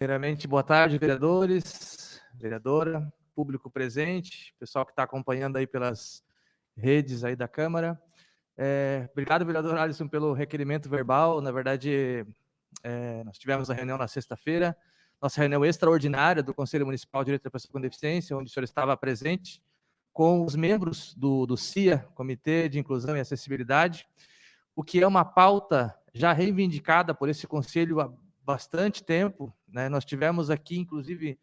Primeiramente, boa tarde, vereadores, vereadora, público presente, pessoal que está acompanhando aí pelas redes aí da Câmara. Obrigado, vereador Alisson, pelo requerimento verbal. Na verdade, nós tivemos a reunião na sexta-feira, nossa reunião extraordinária do Conselho Municipal de Direito da Pessoa com Deficiência, onde o senhor estava presente, com os membros do CIA, Comitê de Inclusão e Acessibilidade, o que é uma pauta já reivindicada por esse Conselho há bastante tempo, né? Nós tivemos aqui, inclusive,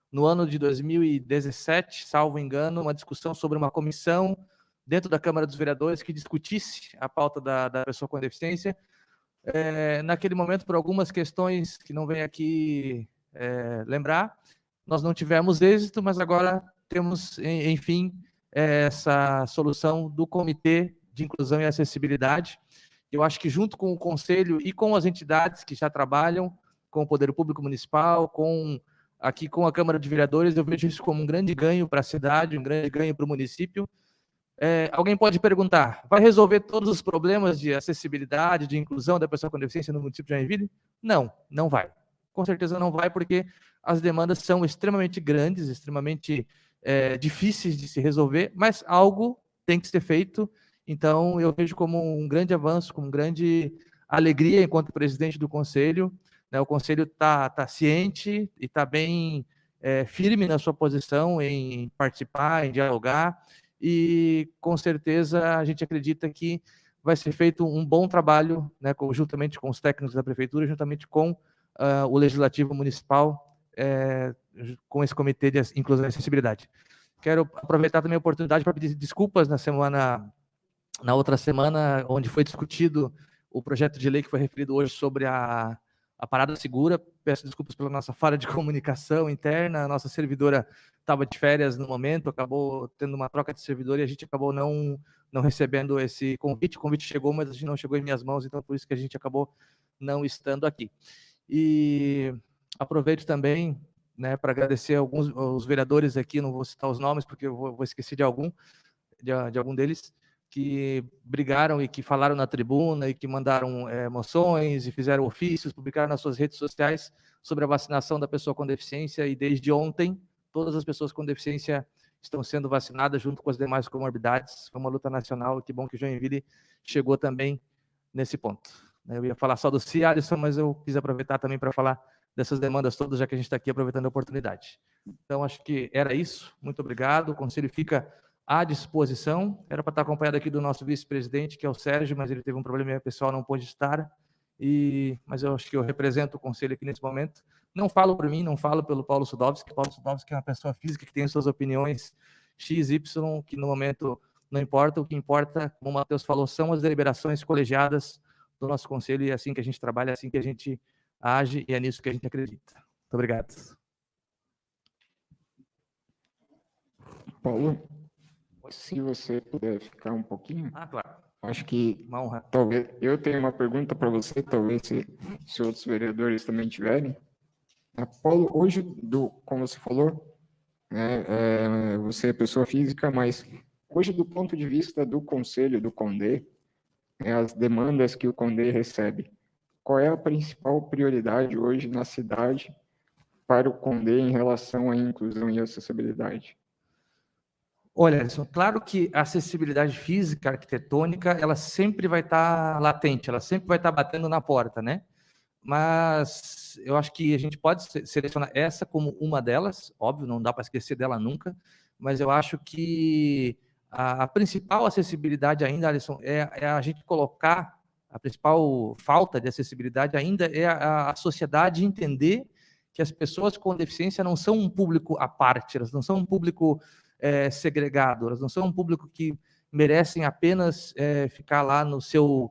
no ano de 2017, salvo engano, uma discussão sobre uma comissão dentro da Câmara dos Vereadores que discutisse a pauta da pessoa com deficiência. Naquele momento, por algumas questões que não vem aqui lembrar, nós não tivemos êxito, mas agora temos, enfim, essa solução do Comitê de Inclusão e Acessibilidade. Eu acho que junto com o Conselho e com as entidades que já trabalham com o Poder Público Municipal, aqui com a Câmara de Vereadores, eu vejo isso como um grande ganho para a cidade, um grande ganho para o município. Alguém pode perguntar, vai resolver todos os problemas de acessibilidade, de inclusão da pessoa com deficiência no município de Joinville? Não, não vai. Com certeza não vai, porque as demandas são extremamente grandes, extremamente difíceis de se resolver, mas algo tem que ser feito. Então, eu vejo como um grande avanço, como grande alegria enquanto presidente do Conselho. Né? O Conselho está ciente e está bem firme na sua posição em participar, em dialogar, e com certeza a gente acredita que vai ser feito um bom trabalho, né, juntamente com os técnicos da Prefeitura, juntamente com o Legislativo Municipal, com esse Comitê de Inclusão e Acessibilidade. Quero aproveitar também a oportunidade para pedir desculpas na outra semana, onde foi discutido o projeto de lei que foi referido hoje sobre a parada segura. Peço desculpas pela nossa falha de comunicação interna, a nossa servidora estava de férias no momento, acabou tendo uma troca de servidor e a gente acabou não recebendo esse convite. O convite chegou, mas a gente não chegou em minhas mãos, então por isso que a gente acabou não estando aqui. E aproveito também, né, para agradecer os vereadores aqui, não vou citar os nomes porque eu vou esquecer de algum deles, que brigaram e que falaram na tribuna e que mandaram moções e fizeram ofícios, publicaram nas suas redes sociais sobre a vacinação da pessoa com deficiência, e desde ontem todas as pessoas com deficiência estão sendo vacinadas junto com as demais comorbidades. Foi uma luta nacional e que bom que Joinville chegou também nesse ponto. Eu ia falar só do CIA, Alisson, mas eu quis aproveitar também para falar dessas demandas todas, já que a gente está aqui aproveitando a oportunidade. Então, acho que era isso. Muito obrigado. O Conselho fica à disposição. Era para estar acompanhado aqui do nosso vice-presidente, que é o Sérgio, mas ele teve um problema pessoal, não pôde estar. Mas eu acho que eu represento o Conselho aqui nesse momento. Não falo por mim, não falo pelo Paulo Sudovski. Paulo Sudovski é uma pessoa física que tem suas opiniões X, Y, que no momento não importa. O que importa, como o Matheus falou, são as deliberações colegiadas do nosso Conselho, e é assim que a gente trabalha, é assim que a gente age, e é nisso que a gente acredita. Muito obrigado. Paulo, se você puder ficar um pouquinho. Claro. Acho que uma honra. Talvez eu tenha uma pergunta para você, talvez se outros vereadores também tiverem. Paulo, hoje, como você falou, você é pessoa física, mas hoje, do ponto de vista do Conselho do Condé, as demandas que o Condé recebe, qual é a principal prioridade hoje na cidade para o Condé em relação à inclusão e acessibilidade? Olha, Alisson, claro que a acessibilidade física, arquitetônica, ela sempre vai estar latente, ela sempre vai estar batendo na porta, né? Mas eu acho que a gente pode selecionar essa como uma delas, óbvio, não dá para esquecer dela nunca, mas eu acho que a principal acessibilidade ainda, Alisson, é a gente colocar, a principal falta de acessibilidade ainda é a sociedade entender que as pessoas com deficiência não são um público à parte, elas não são um público segregado, elas não são um público que merecem apenas ficar lá no seu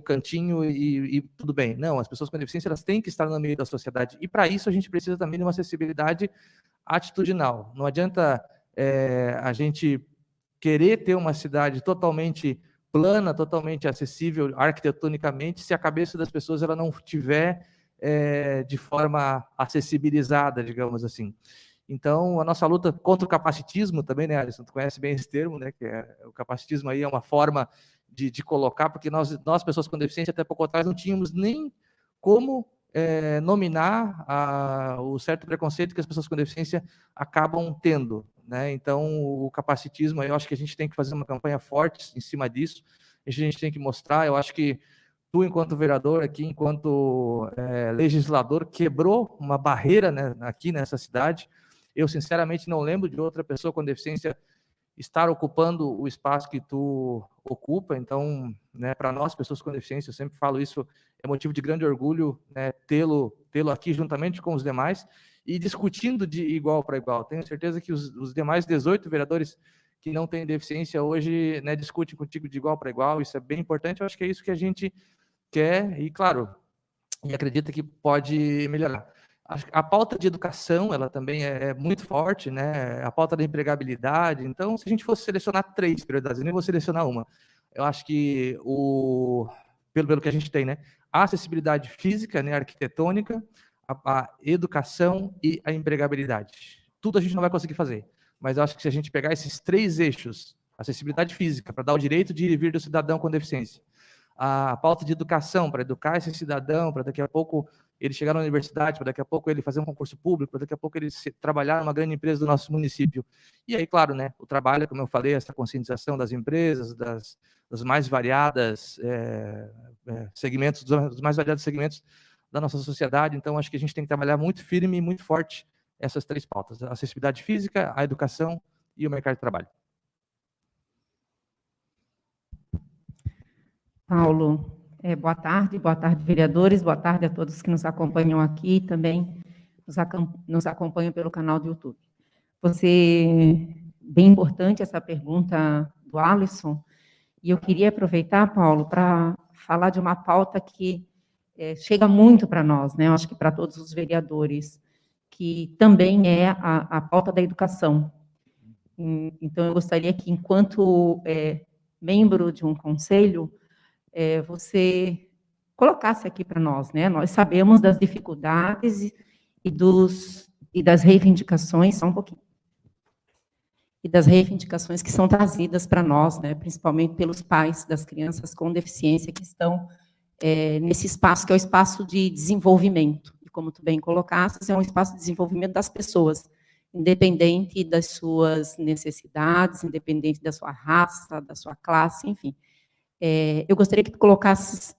cantinho e tudo bem. Não, as pessoas com deficiência elas têm que estar no meio da sociedade, e para isso a gente precisa também de uma acessibilidade atitudinal. Não adianta a gente querer ter uma cidade totalmente plana, totalmente acessível arquitetonicamente, se a cabeça das pessoas ela não tiver de forma acessibilizada, digamos assim. Então, a nossa luta contra o capacitismo também, né, Alisson? Tu conhece bem esse termo, né? Que o capacitismo aí é uma forma de colocar, porque nós, pessoas com deficiência, até pouco atrás, não tínhamos nem como nominar o certo preconceito que as pessoas com deficiência acabam tendo, né? Então, o capacitismo, eu acho que a gente tem que fazer uma campanha forte em cima disso, a gente tem que mostrar, eu acho que tu, enquanto vereador aqui, enquanto legislador, quebrou uma barreira, né, aqui nessa cidade. Eu, sinceramente, não lembro de outra pessoa com deficiência estar ocupando o espaço que tu ocupa. Então, né, para nós, pessoas com deficiência, eu sempre falo isso, é motivo de grande orgulho, né, tê-lo aqui juntamente com os demais e discutindo de igual para igual. Tenho certeza que os demais 18 vereadores que não têm deficiência hoje, né, discutem contigo de igual para igual. Isso é bem importante. Eu acho que é isso que a gente quer e, claro, e acredita que pode melhorar. A pauta de educação, ela também é muito forte, né? A pauta da empregabilidade. Então, se a gente fosse selecionar 3 prioridades, eu nem vou selecionar uma. Eu acho que pelo que a gente tem, né? A acessibilidade física, né? Arquitetônica, a educação e a empregabilidade. Tudo a gente não vai conseguir fazer. Mas eu acho que se a gente pegar esses 3 eixos, acessibilidade física, para dar o direito de ir e vir do cidadão com deficiência, a pauta de educação, para educar esse cidadão, para daqui a pouco ele chegar na universidade, para daqui a pouco ele fazer um concurso público, para daqui a pouco ele trabalhar numa grande empresa do nosso município. E aí, claro, né, o trabalho, como eu falei, essa conscientização das empresas, das mais variadas segmentos, dos mais variados segmentos da nossa sociedade. Então, acho que a gente tem que trabalhar muito firme e muito forte essas 3 pautas: a acessibilidade física, a educação e o mercado de trabalho. Paulo, boa tarde, vereadores, boa tarde a todos que nos acompanham aqui e também nos acompanham pelo canal do YouTube. Bem importante essa pergunta do Alisson, e eu queria aproveitar, Paulo, para falar de uma pauta que chega muito para nós, né? Eu acho que para todos os vereadores, que também é a pauta da educação. Então, eu gostaria que, enquanto membro de um conselho, você colocasse aqui para nós, né? Nós sabemos das dificuldades e das reivindicações, só um pouquinho, e das reivindicações que são trazidas para nós, né? Principalmente pelos pais das crianças com deficiência que estão nesse espaço, que é o espaço de desenvolvimento. E como tu bem colocaste, é um espaço de desenvolvimento das pessoas, independente das suas necessidades, independente da sua raça, da sua classe, enfim. Eu gostaria que tu colocasses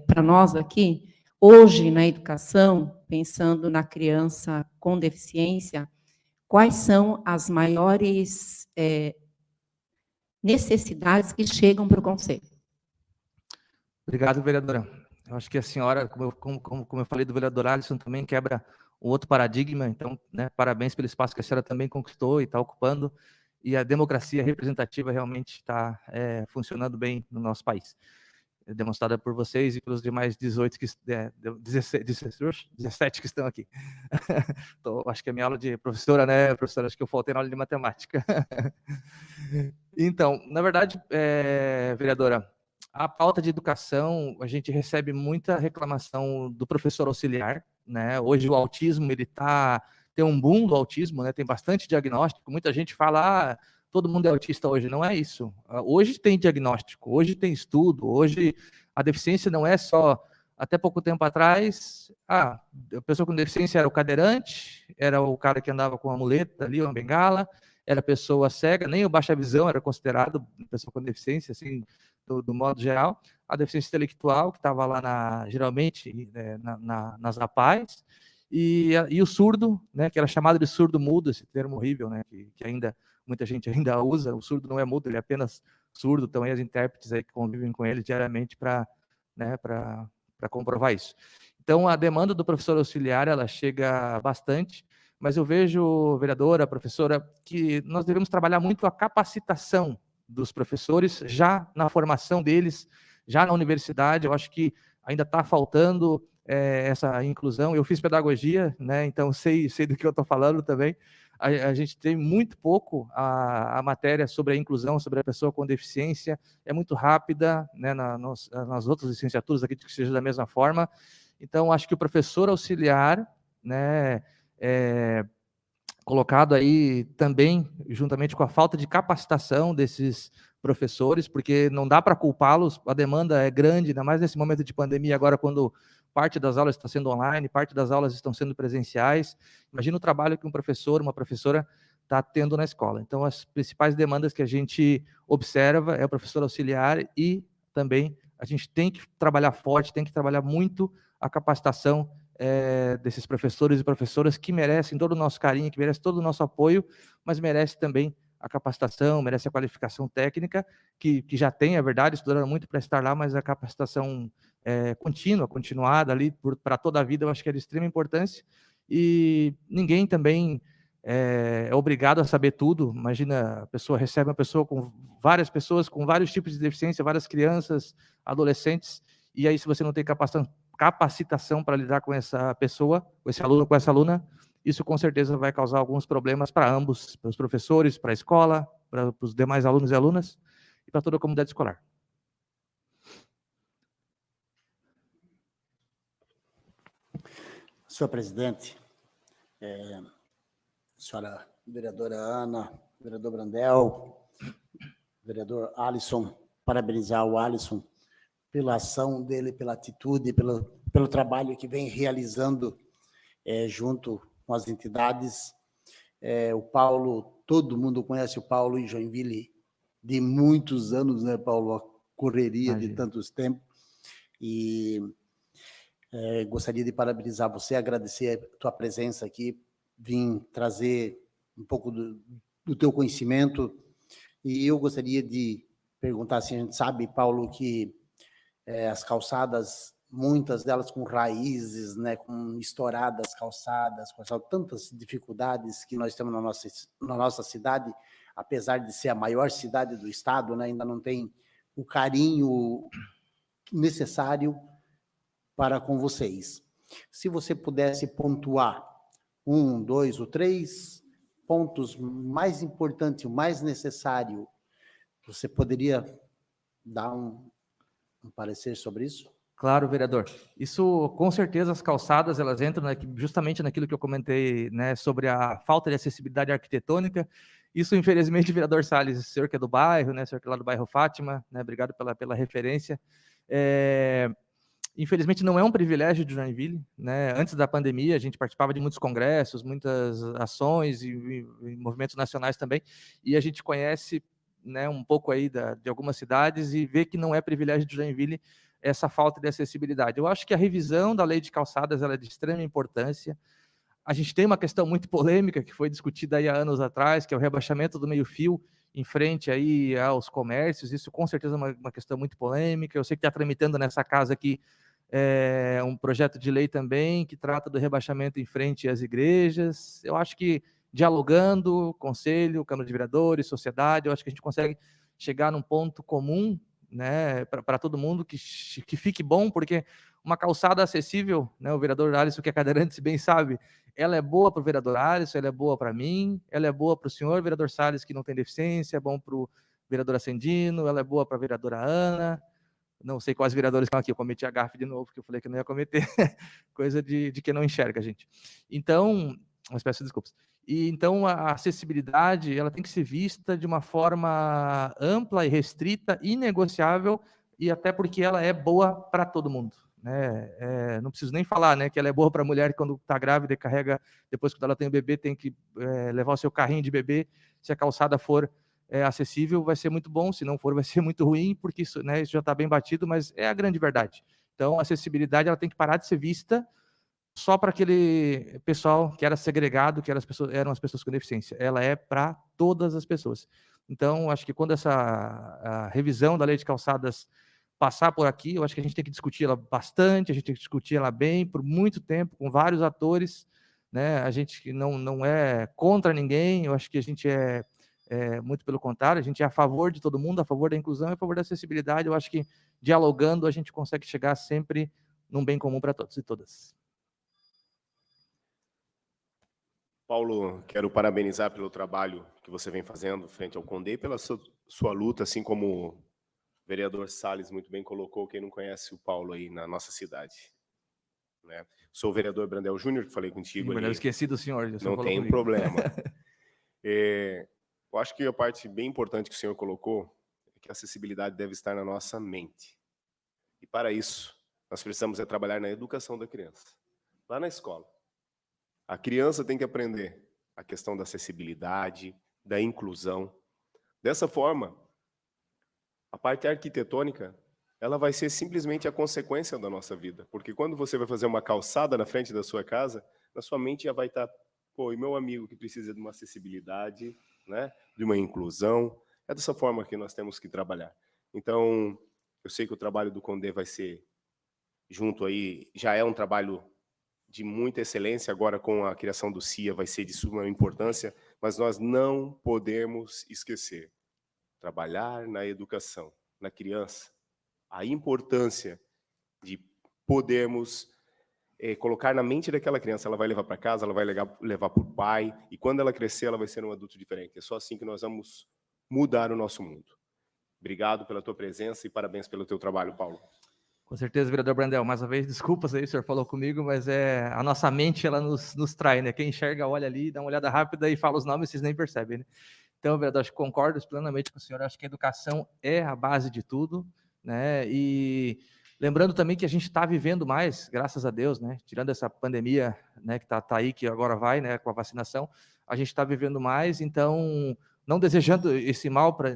para nós aqui, hoje na educação, pensando na criança com deficiência, quais são as maiores necessidades que chegam para o Conselho? Obrigado, vereadora. Eu acho que a senhora, como eu falei do vereador Alisson, também quebra um outro paradigma. Então, né, parabéns pelo espaço que a senhora também conquistou e está ocupando. E a democracia representativa realmente está funcionando bem no nosso país. É demonstrada por vocês e pelos demais 17 que estão aqui. Então, acho que a minha aula de professora, né, professora, acho que eu faltei na aula de matemática. Então, na verdade, vereadora, a pauta de educação, a gente recebe muita reclamação do professor auxiliar, né? Hoje o autismo, tem um boom do autismo, né? Tem bastante diagnóstico, muita gente fala, todo mundo é autista hoje. Não é isso. Hoje tem diagnóstico, hoje tem estudo, hoje a deficiência não é só... Até pouco tempo atrás, a pessoa com deficiência era o cadeirante, era o cara que andava com uma muleta ali, uma bengala, era pessoa cega, nem o baixa visão era considerado pessoa com deficiência, assim, do modo geral. A deficiência intelectual, que estava lá, geralmente, nas APAES, e o surdo, né, que era chamado de surdo-mudo, esse termo horrível, né, que ainda muita gente ainda usa. O surdo não é mudo, ele é apenas surdo. Então, aí as intérpretes aí que convivem com ele diariamente para comprovar isso. Então, a demanda do professor auxiliar, ela chega bastante, mas eu vejo, vereadora, professora, que nós devemos trabalhar muito a capacitação dos professores, já na formação deles, já na universidade. Eu acho que ainda está faltando essa inclusão. Eu fiz pedagogia, né, então sei do que eu estou falando também. a gente tem muito pouco a matéria sobre a inclusão, sobre a pessoa com deficiência, é muito rápida, né, nas outras licenciaturas, acredito que seja da mesma forma. Então, acho que o professor auxiliar, né, colocado aí também, juntamente com a falta de capacitação desses professores, porque não dá para culpá-los, a demanda é grande, ainda mais nesse momento de pandemia, agora quando parte das aulas está sendo online, parte das aulas estão sendo presenciais. Imagina o trabalho que um professor, uma professora está tendo na escola. Então, as principais demandas que a gente observa é o professor auxiliar e também a gente tem que trabalhar forte, tem que trabalhar muito a capacitação desses professores e professoras que merecem todo o nosso carinho, que merecem todo o nosso apoio, mas merece também a capacitação, merece a qualificação técnica, que já tem, é verdade, estudaram muito para estar lá, mas a capacitação contínua, continuada ali para toda a vida, eu acho que é de extrema importância, e ninguém também é obrigado a saber tudo. Imagina, a pessoa recebe uma pessoa com várias pessoas, com vários tipos de deficiência, várias crianças, adolescentes, e aí se você não tem capacitação para lidar com essa pessoa, com esse aluno, com essa aluna, isso com certeza vai causar alguns problemas para ambos, para os professores, para a escola, para os demais alunos e alunas, e para toda a comunidade escolar. Senhor presidente, senhora vereadora Ana, vereador Brandel, vereador Alisson, parabenizar o Alisson pela ação dele, pela atitude, pelo trabalho que vem realizando junto com as entidades. O Paulo, todo mundo conhece o Paulo em Joinville de muitos anos, né, Paulo? A correria de tantos tempos. E gostaria de parabenizar você, agradecer a tua presença aqui, vim trazer um pouco do teu conhecimento. E eu gostaria de perguntar, assim, a gente sabe, Paulo, que as calçadas, muitas delas com raízes, né, com estouradas calçadas, com tantas dificuldades que nós temos na nossa cidade, apesar de ser a maior cidade do estado, né, ainda não tem o carinho necessário para com vocês. Se você pudesse pontuar 1, 2 ou 3 pontos mais importantes, o mais necessário, você poderia dar um parecer sobre isso? Claro, vereador. Isso, com certeza, as calçadas, elas entram justamente naquilo que eu comentei, né, sobre a falta de acessibilidade arquitetônica. Isso, infelizmente, vereador Salles, o senhor que é do bairro, né, o senhor que é lá do bairro Fátima, né, obrigado pela referência. Infelizmente, não é um privilégio de Joinville, né? Antes da pandemia, a gente participava de muitos congressos, muitas ações e movimentos nacionais também, e a gente conhece, né, um pouco aí de algumas cidades e vê que não é privilégio de Joinville essa falta de acessibilidade. Eu acho que a revisão da lei de calçadas ela é de extrema importância. A gente tem uma questão muito polêmica que foi discutida aí há anos atrás, que é o rebaixamento do meio-fio em frente aí aos comércios. Isso com certeza é uma questão muito polêmica. Eu sei que está tramitando nessa casa aqui um projeto de lei também que trata do rebaixamento em frente às igrejas. Eu acho que dialogando, conselho, Câmara de Vereadores, sociedade, eu acho que a gente consegue chegar num ponto comum, né, para todo mundo, que fique bom, porque uma calçada acessível, né, o vereador Alisson, que é cadeirante, bem sabe, ela é boa para o vereador Alisson, ela é boa para mim, ela é boa para o senhor vereador Salles, que não tem deficiência, é bom para o vereador Ascendino, ela é boa para a vereadora Ana, não sei quais vereadores estão aqui, eu cometi a gafe de novo, porque eu falei que não ia cometer, coisa de quem não enxerga, gente. Então, mas peço desculpas. E então a acessibilidade ela tem que ser vista de uma forma ampla e restrita, inegociável, e até porque ela é boa para todo mundo, né? Não preciso nem falar, né, que ela é boa para a mulher que quando está grávida e carrega, depois que ela tem o bebê, tem que levar o seu carrinho de bebê, se a calçada for acessível, vai ser muito bom, se não for, vai ser muito ruim, porque isso, né, isso já está bem batido, mas é a grande verdade. Então, a acessibilidade ela tem que parar de ser vista só para aquele pessoal que era segregado, que eram as pessoas com deficiência. Ela é para todas as pessoas. Então, acho que quando a revisão da lei de calçadas passar por aqui, eu acho que a gente tem que discutir ela bastante, a gente tem que discutir ela bem, por muito tempo, com vários atores, né? A gente não é contra ninguém, eu acho que a gente muito pelo contrário, a gente é a favor de todo mundo, a favor da inclusão e a favor da acessibilidade. Eu acho que dialogando a gente consegue chegar sempre num bem comum para todos e todas. Paulo, quero parabenizar pelo trabalho que você vem fazendo frente ao Condé, pela sua luta, assim como o vereador Salles muito bem colocou, quem não conhece o Paulo aí na nossa cidade, né? Sou o vereador Brandel Júnior, que falei contigo ali. Eu esqueci do senhor. Não tem problema. Eu acho que a parte bem importante que o senhor colocou é que a acessibilidade deve estar na nossa mente. E para isso, nós precisamos trabalhar na educação da criança, lá na escola. A criança tem que aprender a questão da acessibilidade, da inclusão. Dessa forma, a parte arquitetônica, ela vai ser simplesmente a consequência da nossa vida. Porque quando você vai fazer uma calçada na frente da sua casa, na sua mente já vai estar, pô, e meu amigo que precisa de uma acessibilidade, né, de uma inclusão. É dessa forma que nós temos que trabalhar. Então, eu sei que o trabalho do Condé vai ser junto aí, já é um trabalho de muita excelência, agora com a criação do CIA vai ser de suma importância, mas nós não podemos esquecer, trabalhar na educação, na criança, a importância de podermos colocar na mente daquela criança, ela vai levar para casa, ela vai levar para o pai, e quando ela crescer, ela vai ser um adulto diferente. É só assim que nós vamos mudar o nosso mundo. Obrigado pela tua presença e parabéns pelo teu trabalho, Paulo. Com certeza, vereador Brandel, mais uma vez, desculpas aí, o senhor falou comigo, mas a nossa mente, ela nos trai, né? Quem enxerga, olha ali, dá uma olhada rápida e fala os nomes, vocês nem percebem, né? Então, vereador, acho que concordo plenamente com o senhor, acho que a educação é a base de tudo, né? E lembrando também que a gente está vivendo mais, graças a Deus, né? Tirando essa pandemia, né, que tá aí, que agora vai, né, com a vacinação, a gente está vivendo mais, então, não desejando esse mal para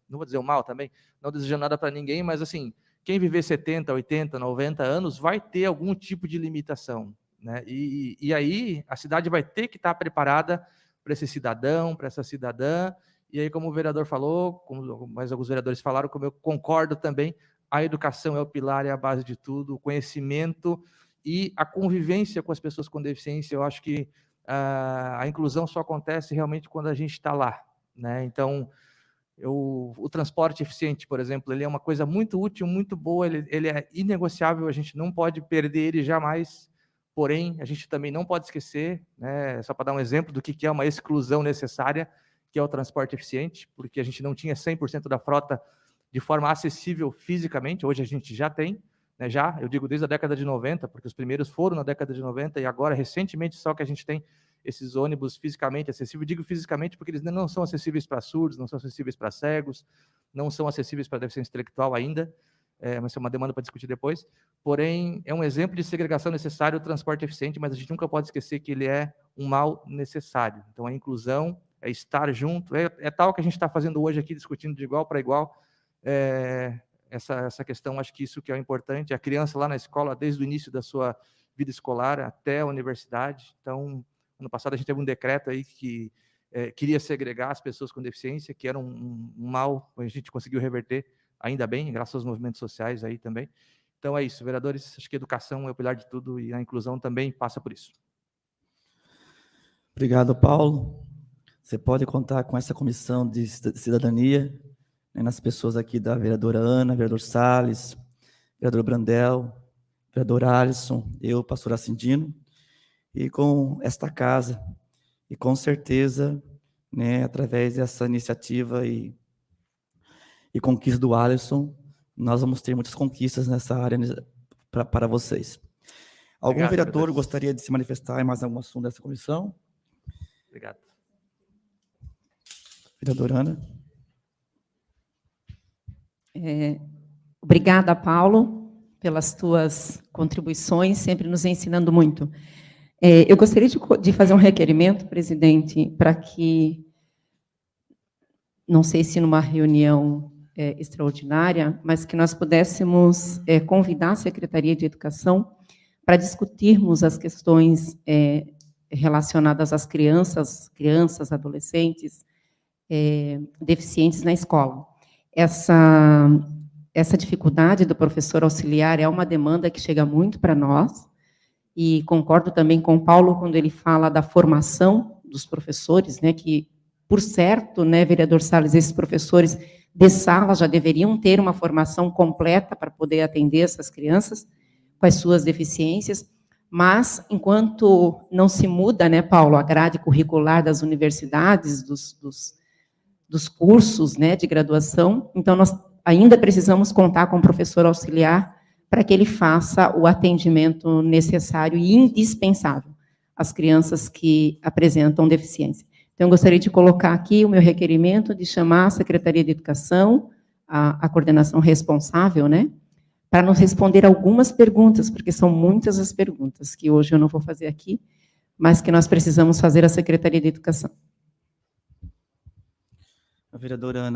não vou dizer o mal também, não desejando nada para ninguém, mas assim, quem viver 70, 80, 90 anos vai ter algum tipo de limitação, né? E aí a cidade vai ter que estar preparada para esse cidadão, para essa cidadã, e aí como o vereador falou, como mais alguns vereadores falaram, como eu concordo também, a educação é o pilar, é a base de tudo, o conhecimento e a convivência com as pessoas com deficiência, eu acho que a inclusão só acontece realmente quando a gente está lá, né? Então, o transporte eficiente, por exemplo, ele é uma coisa muito útil, muito boa, ele é inegociável, a gente não pode perder ele jamais, porém, a gente também não pode esquecer, né, só para dar um exemplo do que é uma exclusão necessária, que é o transporte eficiente, porque a gente não tinha 100% da frota de forma acessível fisicamente, hoje a gente já tem, né, eu digo desde a década de 90, porque os primeiros foram na década de 90, e agora, recentemente, só que a gente tem esses ônibus fisicamente acessíveis. Digo fisicamente porque eles não são acessíveis para surdos, não são acessíveis para cegos, não são acessíveis para deficiência intelectual ainda, mas é uma demanda para discutir depois. Porém, é um exemplo de segregação necessária o transporte eficiente, mas a gente nunca pode esquecer que ele é um mal necessário. Então, a inclusão é estar junto, é tal que a gente está fazendo hoje aqui, discutindo de igual para igual, essa questão, acho que isso que é importante, a criança lá na escola, desde o início da sua vida escolar até a universidade. Então, ano passado a gente teve um decreto aí que queria segregar as pessoas com deficiência, que era um mal, a gente conseguiu reverter, ainda bem, graças aos movimentos sociais aí também. Então é isso, vereadores, acho que a educação é o pilar de tudo e a inclusão também passa por isso. Obrigado, Paulo. Você pode contar com essa comissão de cidadania, né, nas pessoas aqui da vereadora Ana, vereador Salles, vereador Brandel, vereador Alisson, eu, pastor Acindino, e com esta casa, e com certeza, né, através dessa iniciativa e conquista do Alisson, nós vamos ter muitas conquistas nessa área para vocês. Algum Obrigado, vereador vereador. Gostaria de se manifestar em mais algum assunto dessa comissão? Obrigado. Vereadora Ana. Obrigada, Paulo, pelas tuas contribuições, sempre nos ensinando muito. Eu gostaria de fazer um requerimento, presidente, para que, não sei se numa reunião extraordinária, mas que nós pudéssemos convidar a Secretaria de Educação para discutirmos as questões relacionadas às crianças, adolescentes, deficientes na escola. Essa dificuldade do professor auxiliar é uma demanda que chega muito para nós, e concordo também com o Paulo quando ele fala da formação dos professores, né, que, por certo, né, vereador Salles, esses professores de sala já deveriam ter uma formação completa para poder atender essas crianças com as suas deficiências, Mas, enquanto não se muda, né, Paulo, a grade curricular das universidades, dos cursos, né, de graduação, então nós ainda precisamos contar com o professor auxiliar para que ele faça o atendimento necessário e indispensável às crianças que apresentam deficiência. Então, eu gostaria de colocar aqui o meu requerimento de chamar a Secretaria de Educação, a coordenação responsável, né, para nos responder algumas perguntas, porque são muitas as perguntas que hoje eu não vou fazer aqui, mas que nós precisamos fazer à Secretaria de Educação. A vereadora Ana